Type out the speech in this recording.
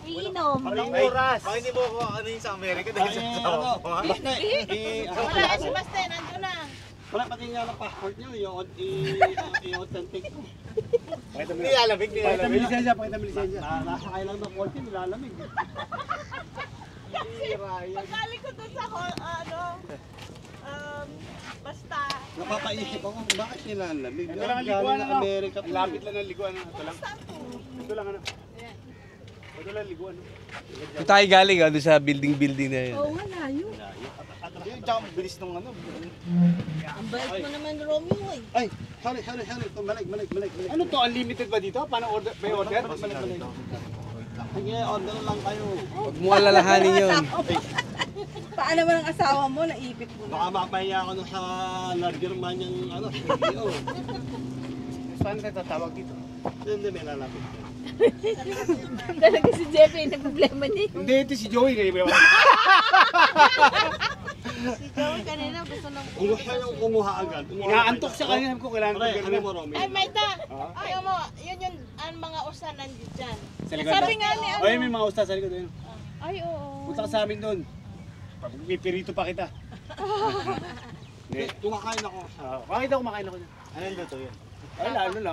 Iinom. Ang oras. Bakit hindi mo ako ano yung sa Amerika dahil sa asawa ko, ha? Wala, si Basta, nandun na. Wala pati nga ng passport niyo, i-authentic ko. Hindi alamig, hindi Pakita mo alamig. lisensya, pakita mo lisensya. Nasa kayo lang ng 40, nilalamig. Pagkaling ko dun sa Basta. Napapaisip ako, bakit nilalamig? Ito lang ang liguan, ano? Amerika Ang lapit lang ng liguan, ano? Ito lang. Ito lang, ano? Ito lang liguan, ano? Kung tayo galing, doon sa building na yun. Oo, wala yun. Yung tsaka bilis nung ano. Ang bait mo naman, Romeo eh. Ay, sorry. Balik. Ano to? Unlimited ba dito? Paano order? May order? Balik. Sige, order lang kayo. Huwag mo alalahanin yun. Paano naman ang asawa mo? Naipit mo na. Baka mapahiya ako nung sa larger-man yung studio. Saan ka tatawag dito? Hindi, may lalapit. Talaga si Jeffy, na problema niya. Hindi, ito si Joey. Si Joey kanina gusto nang... Kung gusto nyo kumuha agad. Inaantok siya kanina. Sabi ko, kailangan ko Pare, ganun. mo, Romy. Ay, Maita! Ayaw mo, yun yung ang mga usan nandiyan dyan. Sa likod Sabi na. nga ni ano. Ay, may mga usta sa likod. Ayun. Ay, oo. Punta ka sa amin doon. Pipirito pa kita. Hindi. Kumakain ako. Bakit ako kumakain ako niya? Anong luto yun? Ay, lalo lang.